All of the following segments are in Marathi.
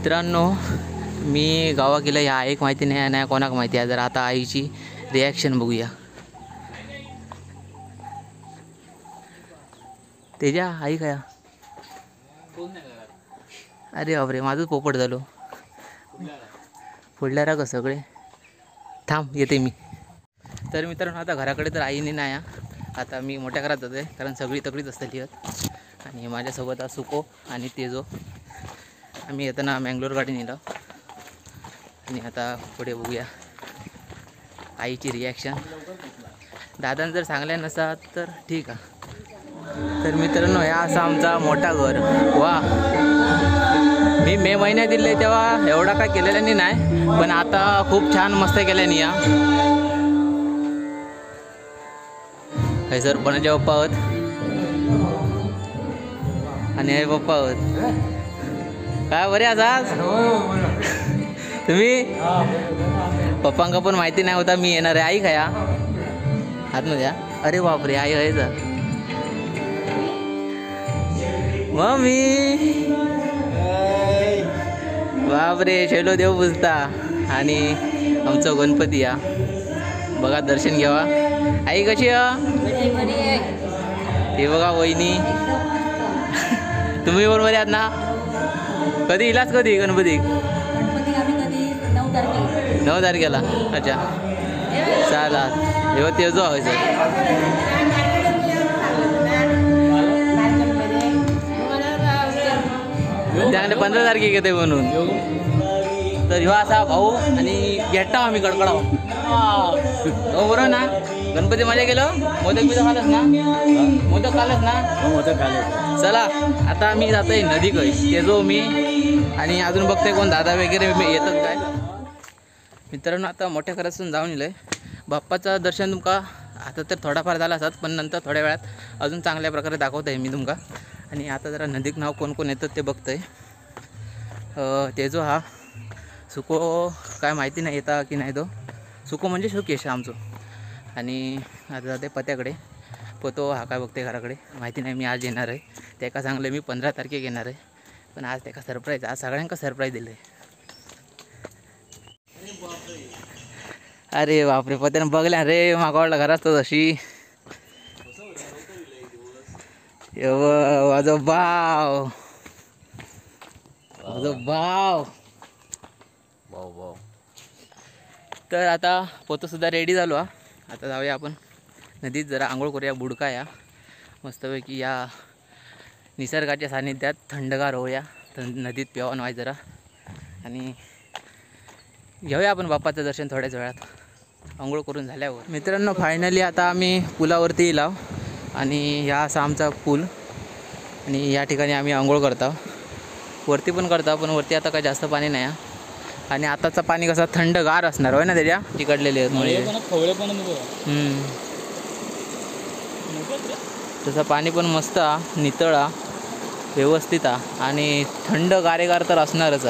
मित्रांनो, मी गावा गेलं ह्या एक माहिती नाही कोणाक माहिती आहे. जर आता आईची रिॲक्शन बघूया. तेजा आई काय अरे बापरे, माझंच पोपट झालो. फोडल्या का सगळे. थांब येते मी. तर मित्रांनो, आता घराकडे तर आईने नाही. आता मी मोठ्या घरात जातो आहे, कारण सगळी तगडीच असते आणि माझ्यासोबत आज सुको आणि तेजो. आम्ही येताना मँगलोर गाडी नेलं आणि आता पुढे बघूया आईची रिॲक्शन. दादानं जर सांगल्या नसतात तर ठीक आहे. तर मित्रांनो, या असा आमचा मोठा घर. वा, मी मे महिन्यात दिले तेव्हा एवढा काय केलेलं नाही, पण आता खूप छान मस्त केल्याने. या हे सर पणाचे पप्पा आहोत आणि हे पप्पा आहोत. काय बरे आज तुम्ही? पप्पांका पण माहिती नाही होता मी येणार आहे. आई खाया आतमध्ये. अरे बापरे, आई आहे जा. मम्मी बापरे, शैलो देव पुजता आणि आमचं गणपती. या बघा, दर्शन घ्यावा. आई कशी हे बघा वहिनी. तुम्ही बरोबर आहात ना? कधी इलाच कधी गणपती? 9 तारखेला. अच्छा चला, हे तेजो आहे सर. त्याने 15 तारखे घेते म्हणून. तर ह्यो असा भाऊ आणि घेटा आम्ही कडकडाव. हो बरोबर ना? गणपती मजा गेलो. मोदक बिदक खालच ना? मोदक खालच ना? मोदक खाले. चला आता आम्ही जातोय नदी कडे. तेजो मी आणि अजून बघते कोण दादा वगैरे येतात काय. मित्रांनो, आता मोठ्या घरातून जाऊन येलं आहे. बाप्पाचं दर्शन तुमका आता तर थोडाफार झाला असतात, पण नंतर थोड्या वेळात अजून चांगल्या प्रकारे दाखवत आहे मी तुमका. आणि आता जरा नदीक नाव कोण कोण येतात ते बघतंय. तेजो हा, सुको काय माहिती नाही येता की नाही. तो सुको म्हणजे सुकेश आमचो. आणि आता जाते पत्याकडे. पोतो हा काय बघते घराकडे. माहिती नाही मी आज येणार आहे. त्याका सांगलं मी 15 तारखेक येणार आहे, पण आज त्याका सरप्राईज. आज सगळ्यांका सरप्राईज दिलं आहे. अरे बापरे, पत्यानं बघल्या रे. मागा वाटलं घरात अशी. माझो भाव, माझो भाव. तर आता पोतोसुद्धा रेडी झालो. आता जाऊया आपण नदीत, जरा आंघोळ करूया. बुडका या मस्तपैकी या निसर्गाच्या सानिध्यात थंडगार होऊया. नदीत पेवान व्हाय जरा आणि घेऊया आपण बाप्पाचं दर्शन थोड्याच वेळात आंघोळ करून झाल्यावर. मित्रांनो, फायनली आता आम्ही पुलावरती येईल आणि ह्या असा आमचा पूल. आणि या ठिकाणी आम्ही आंघोळ करतो. वरती पण करतो, पण वरती आता काय जास्त पाणी नाही. आणि आताचं पाणी कसं थंडगार असणार होय ना त्याच्या तिकडलेले तसं पाणी पण मस्त नितळा व्यवस्थित आणि थंड गारेगार तर असणारच.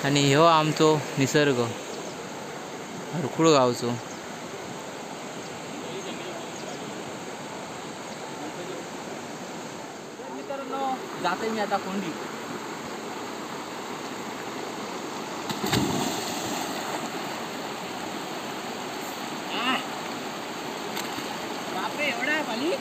आणि ह्यो आमचो निसर्ग हरकुळ गावचो. मित्रांनो, जाते मी आता कोंडी. बापरे, एवढा आहे पाणी.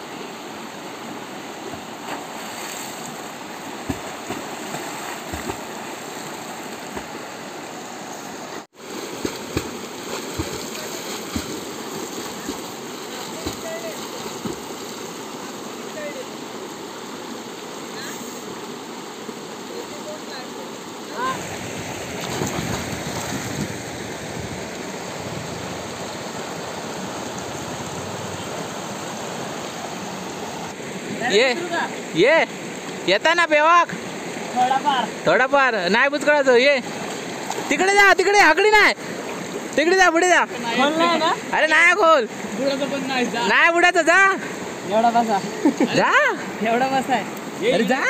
ये येता ना पेवाक थोडाफार नाही बुचकळाचं. ये तिकडे जा, तिकडे आकडी नाही. तिकडे जा, पुढे जा. अरे नाही खोल, नाही बुडायचं. जा एवढा बसा, जा एवढा बसा. अरे जा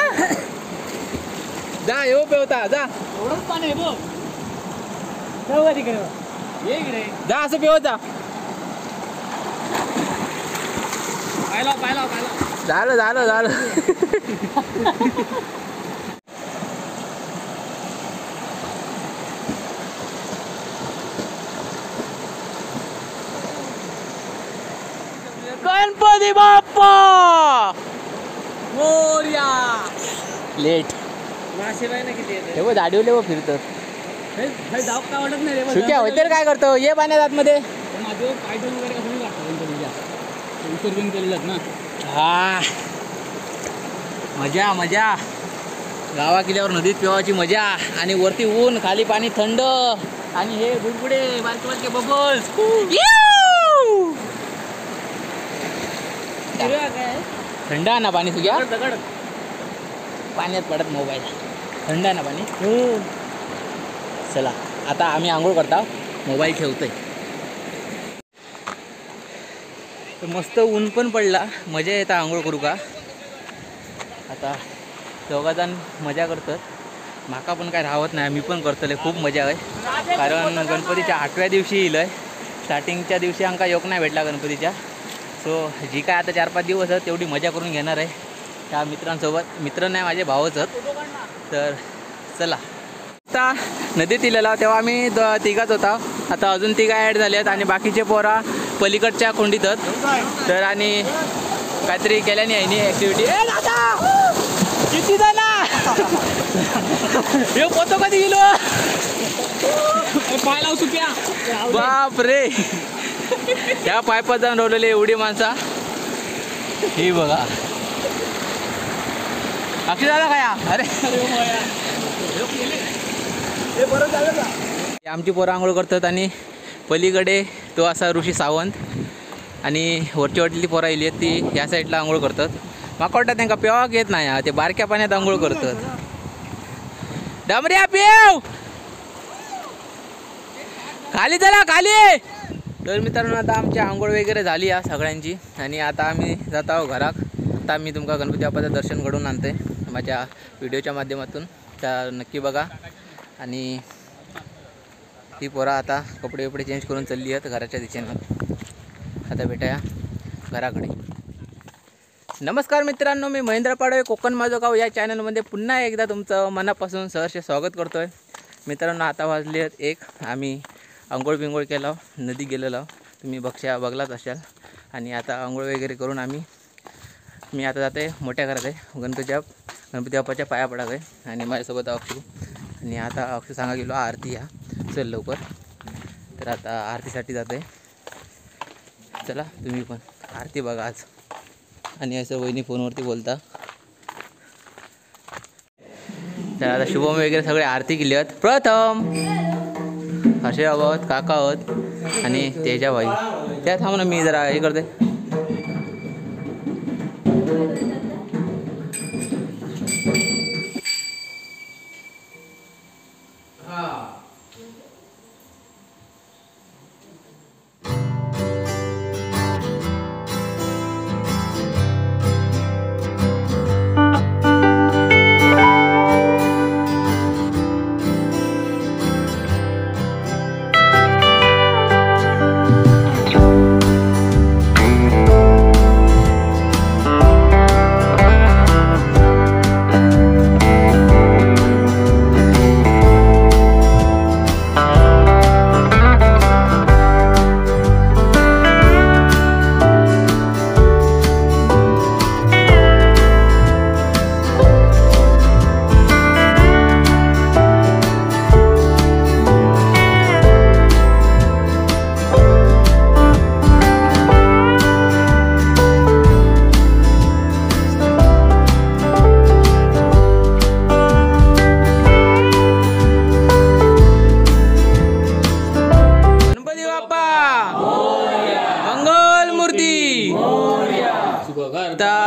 जा, येऊ पेवता जा. एवढंच पाणी आहे बघ. तिकडे ये, जा असं पेवत जा. पाहिला झालं झालं झालं. गणपती बाप्पा मोरया. लेट हे दाढीवले फिरतात. सुक्या होय तर काय करतो ये पाण्यात आतमध्ये. हा मजा मजा. गावा किल्ल्यावर नदीत पिवाची मजा आणि वरती ऊन खाली पाणी थंड आणि हे बुडबुडे बालके बबल्स. थंड आहे ना पाणी तुझ्या पाण्यात पडत मोबाईल थंड आहे ना पाणी. चला आता आम्ही आंघोळ करता मोबाईल ठेवतोय. मस्त ऊन पण पडला मजा येता आंघोळ करू का. आता दोघाजण मजा करतात. माका पण काय राहत नाही मी पण करतले खूप मजा आहे. कारण गणपतीच्या 8व्या दिवशी येईल आहे. स्टार्टिंगच्या दिवशी आमका योग नाही भेटला गणपतीच्या. सो जी काय आता 4-5 दिवस आहेत तेवढी मजा करून घेणार आहे त्या मित्रांसोबत. मित्र नाही माझे भावच आहेत. तर चला आता नदीत इलेला तेव्हा आम्ही तिघाच होता. आता अजून तिघा ॲड झाले आहेत आणि बाकीचे पोरा पलीकडच्या खोंडीत आहेत. तर आणि काहीतरी केल्याने आहे नी ॲक्टिव्हिटी. किती जाना हे पोतो कधी गेलो पाय लाव सुप्या. बाप रे त्या पायपात जाऊन रोवलेले एवढी माणसा. ही बघा अक्षय झाला काय. अरे आमची पोरं आंघोळ करतात आणि पलीकडे तो असा ऋषी सावंत आणि वरची वाटलेली पोरं आली आहेत ती या साईडला आंघोळ करतात. माका वाटतं त्यांना पेवाक येत नाही ते बारक्या पाण्यात आंघोळ करतात. डामऱ्या पेव खाली चला खाली. तर मित्रांनो आता आमची आंघोळ वगैरे झाली आहे सगळ्यांची आणि आता आम्ही जात आहोत घरात. आता मी तुमका गणपती बाप्पाचं दर्शन घडवून आणते माझ्या व्हिडिओच्या माध्यमातून. तर नक्की बघा. आणि ती पोरा आता कपडे वपडे चेंज करून चालली आहेत घराच्या दिशेनं. आता भेटूया घराकडे. नमस्कार मित्रांनो मी महेंद्र पाडवे कोकण माझं गाव या चॅनलमध्ये पुन्हा एकदा तुमचं मनापासून सहर्ष स्वागत करतो आहे. मित्रांनो आता वाजले आहेत 1. आम्ही आंघोळ बिंघोळ केला नदी गेलेलो तुम्ही बघलाच असाल. आणि आता आंघोळ वगैरे करून मी आता जाते मोठ्या घरात आहे गणपती बाप्पाच्या पाया पडत आहे. आणि माझ्यासोबत अक्षू आणि आता अक्षू सांगा गेलो आरती या चल लवकर. तर आता आरतीसाठी जाते. चला तुम्ही पण आरती बघा आज. आणि असं वहिनी फोनवरती बोलता. तर आता शुभम वगैरे सगळे आरती केली आहेत. प्रथम असे आहोत काका आहोत आणि तेजाबाई त्या थांब ना मी जरा हे करते.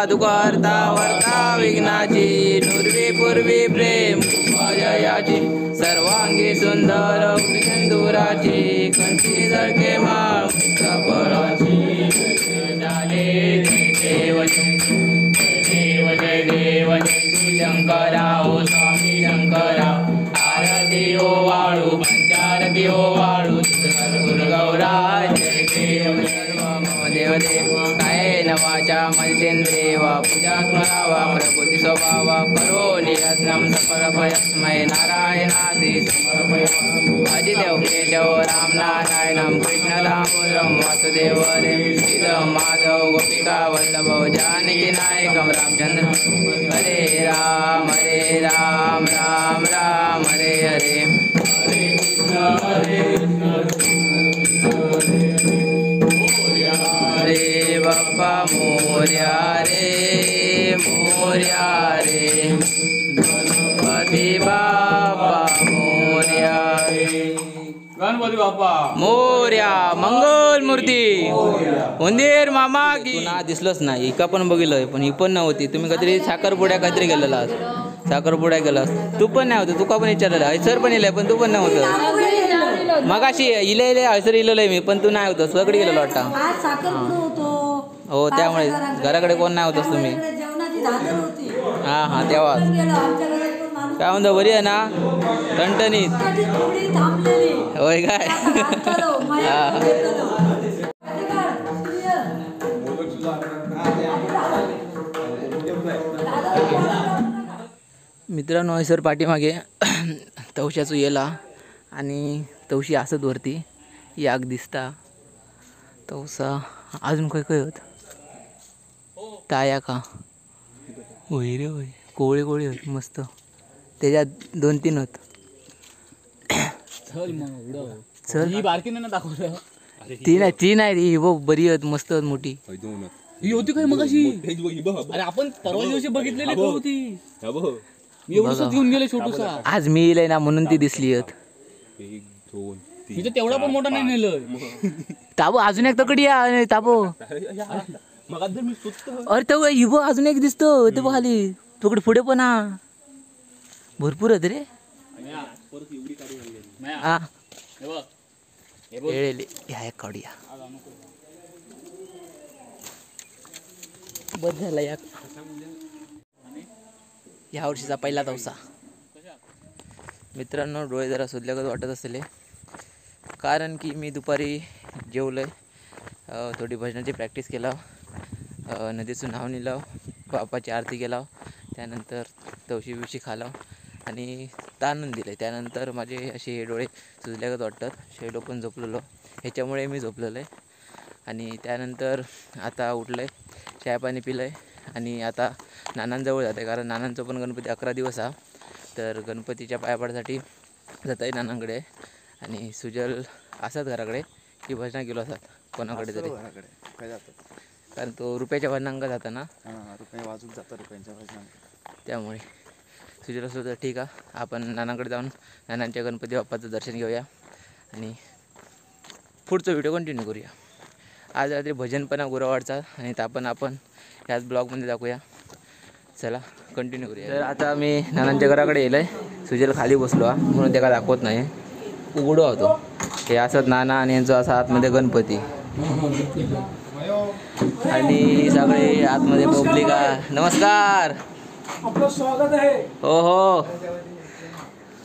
दुकारता वर्ता विघ्नाची नुर्वी पूर्वी प्रेम जयाची सर्वांगी सुंदर सिंदुराची कंठी जळके माळ कपराची झाले देव देव जय देव शंकरा ओ स्वामी शंकरा आरती ओ वाळू पंचारती ओ वाळू गुरु गौरा जय देव सर्व देव देव कायेन वाचा मनसेन्द्रियेण वा पूजा स्मरावा प्रकृती स्वभाव करोमि यत्नं समर्पयामि नारायणासि समर्पयामि आदिदेव केशव राम नारायणं कृष्ण दामोदरं वासुदेवं श्रीधरं माधव गोपिका वल्लभ जानकी नायकं रामचंद्र हरे राम राम राम हरे हरे हरे बाप्पा मोरया रे गणपती बाप्पा मोरया गणपती बाप्पा मोरया मंगल मूर्ती उंदीर मामा की ना दिसलंच नाही इका पण बघितलं पण ही पण नव्हती तुम्ही काहीतरी साखरपुड्या काहीतरी गेलेला साखरपुड्या गेलास तू पण नाही होतं तुका पण विचारलेलं हयसर पण इलंय पण तू पण नव्हतं मगाशी इले हयसर इलेलं मी पण तू नाही होतं सगळी गेलेलो वाटतं हो त्यामुळे घराकडे कोण नाही होतस तुम्ही हां हां तेव्हा काय म्हणतो बरी आहे ना टणटणीत होय काय मित्रांनो हयसर पाठीमागे तवशाचो येला आणि तवशी असत वरती याक दिसता तवसा अजून खंय खंय होत ताया का होय रे होय कोवळे कोवळे होत मस्त त्याच्यात 2-3 होत चल ही बारकी नाही दाखवलं ती नाही ती बघ बरी होत मस्त होत मोठी ही होती काय मग अशी अरे आपण परवा दिवशी बघितलेली होती मी एवढंच घेऊन गेले छोटूसा आज मी येईल ना म्हणून ती दिसली होत मी तर तेवढा पण मोठा नाही नेलं ताबो अजून एक तकडी आहे ताबो अरे तो हिबो अजून एक दिसतो ते बघ खाली तुकडे पुढे पण हा भरपूर होत रे हा ह्या एक काढूया बस झाला या वर्षीचा पहिला तवसा मित्रांनो डोळे जरा सुजल्यागत वाटत असले कारण की मी दुपारी जेवलोय थोडी भजनाची प्रॅक्टिस केला नदीचं नाव नेलं बापाची आरती केला त्यानंतर तवशी बिवशी खाला आणि ताणून दिले त्यानंतर माझे असे डोळे सुजल्यागत वाटतात शेडो पण झोपलेलो ह्याच्यामुळे मी झोपलेलो आहे आणि त्यानंतर आता उठलं आहे चहा पाणी पिलं आहे आणि आता नानांजवळ जात आहे कारण नानांचं पण गणपती 11 दिवस हा तर गणपतीच्या पाया पडायसाठी जात आहे नानांकडे आणि सुजल असतात घराकडे की भजना गेलो असतात कोणाकडे तरी कारण तो रुपयाच्या भजनांका जाता ना रुपये वाजून जातं रुपयांच्या भजनांका त्यामुळे सुजल असलो तर ठीक आहे आपण नानांकडे जाऊन नानांच्या गणपती बाप्पाचं दर्शन घेऊया आणि पुढचा व्हिडिओ कंटिन्यू करूया आज रात्री भजन पण गुरुवारचा आणि आपण ह्याच ब्लॉगमध्ये दाखवूया चला कंटिन्यू करूया तर आता मी नानांच्या घराकडे येलो आहे सुजल खाली बसलो म्हणून त्याला दाखवत नाही उघडो होतो हे असत नाना आणि यांचं असं आतमध्ये गणपती आणि सगळे आतमध्ये पब्लिक नमस्कार आपलं स्वागत आहे हो हो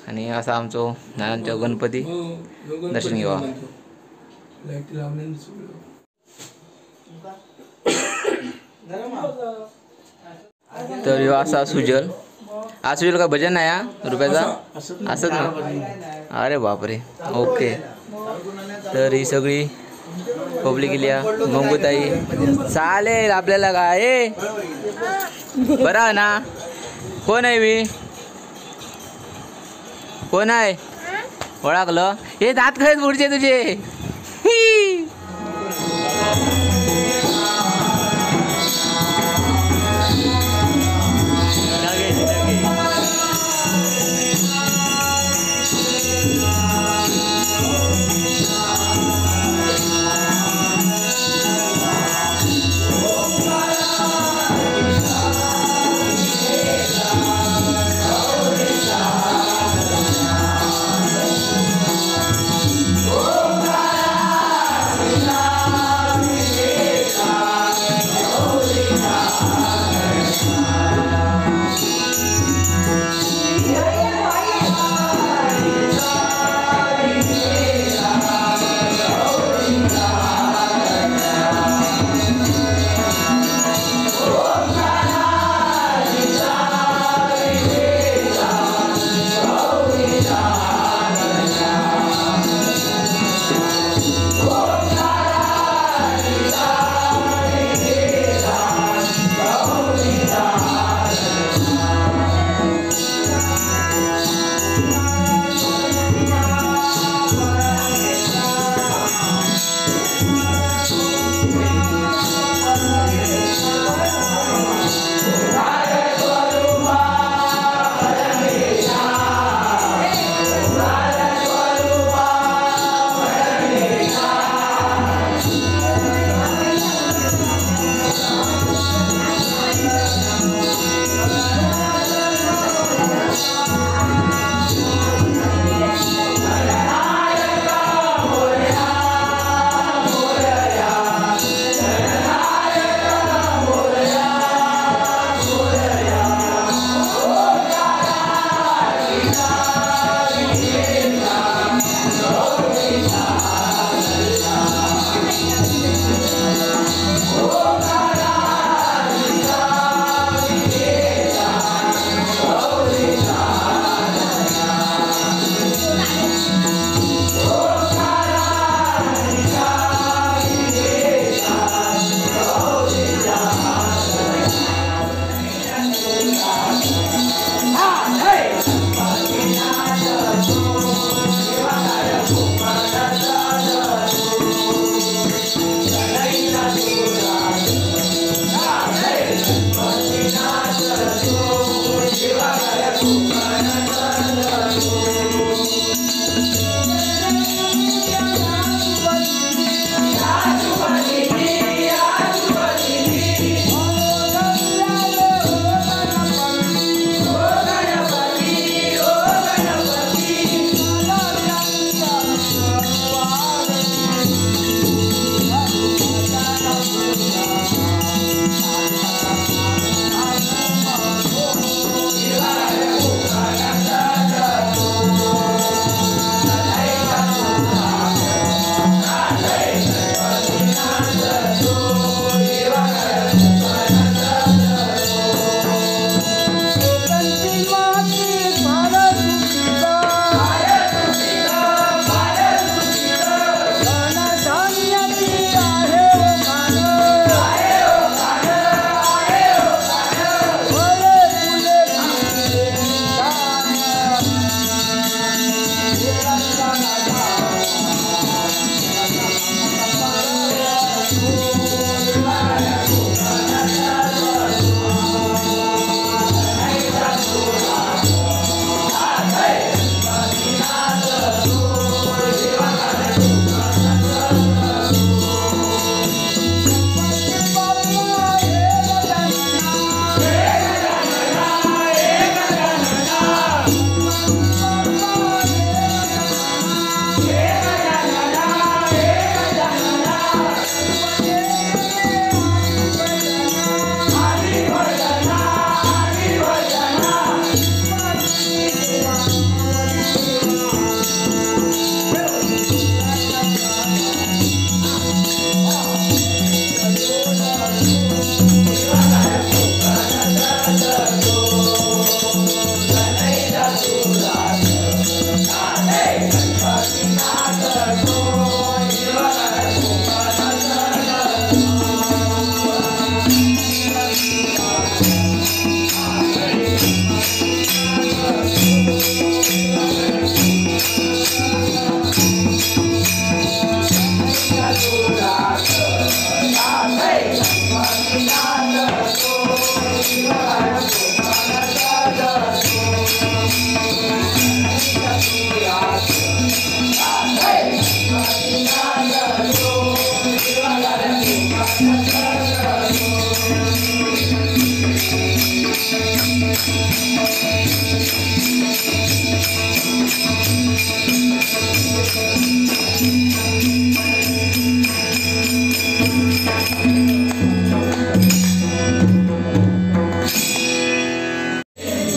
आणि असा आमचो नानांचा गणपती दर्शन घेवा तर ह्यो असा सुजल आज सुजल का भजन आहे हा रुपयाचा असंच ना अरे बापरे ओके तर ही सगळी पब्लिक गेली मंगूताई चालेल आपल्याला काय बरा ना कोण आहे मी कोण आहे ओळखलं हे दात खरेच पुढचे तुझे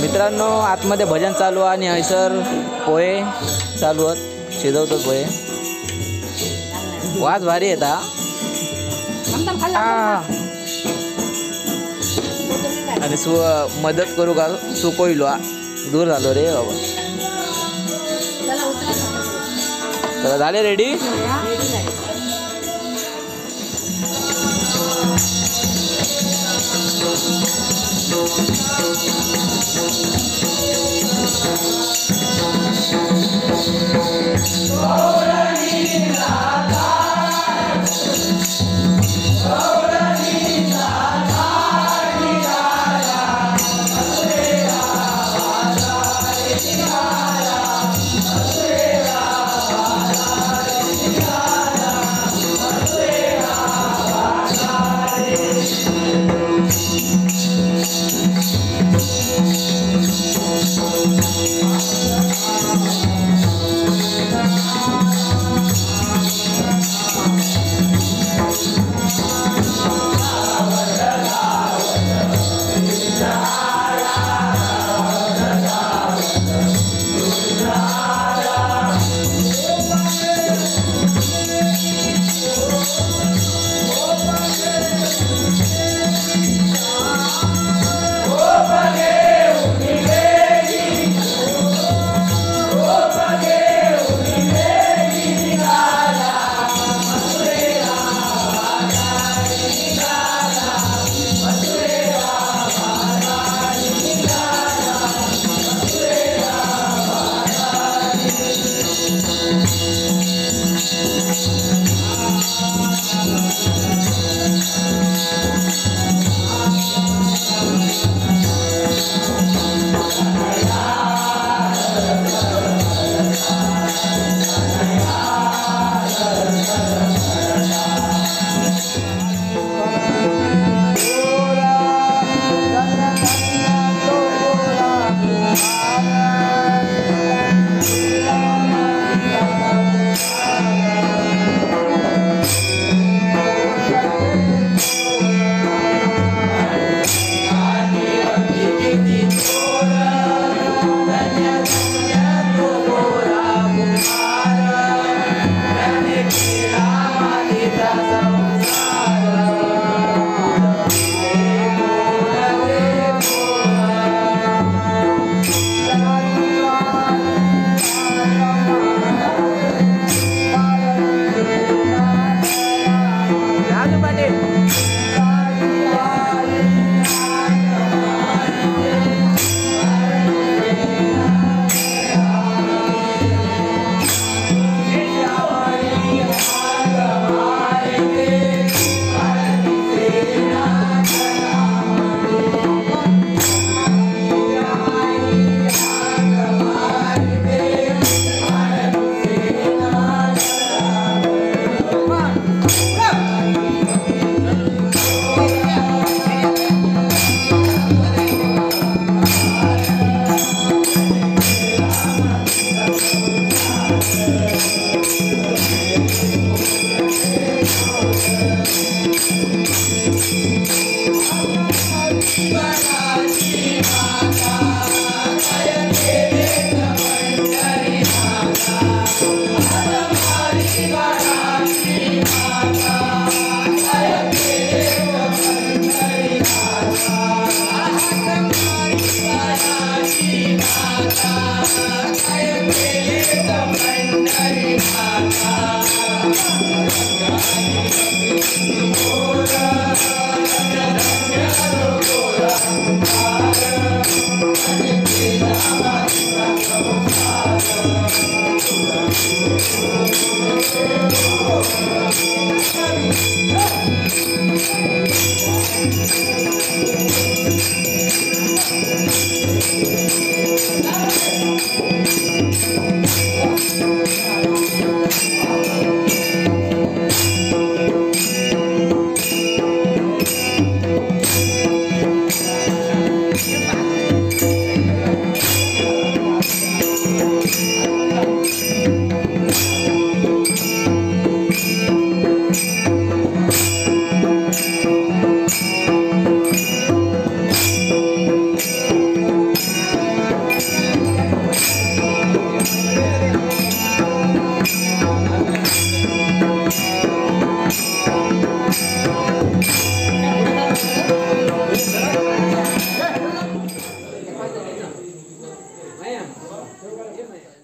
मित्रांनो आतमध्ये भजन चालू आहे आणि हयसर पोहे चालू आहेत, शिजवतो पोहे. वाज भारी येत हा. आणि मदत करू का सुकोइलो हा. दूर झालो रे बाबा. चला झाले रेडी.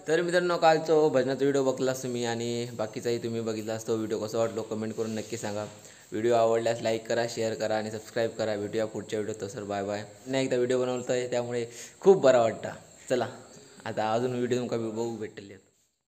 तर मित्रांनो कालचो भजनाचा व्हिडिओ बघलास तुम्ही आणि बाकीचाही तुम्ही बघितलास तो व्हिडिओ कसा वाटलो कमेंट करून नक्की सांगा. व्हिडिओ आवडल्यास लाईक करा, शेअर करा आणि सबस्क्राईब करा. भेटूया पुढच्या व्हिडिओ. तसं बाय बाय. पुन्हा एकदा व्हिडिओ बनवतो आहे त्यामुळे खूप बरा वाटतं. चला आता अजून व्हिडिओ तुमका बघू भेटेल.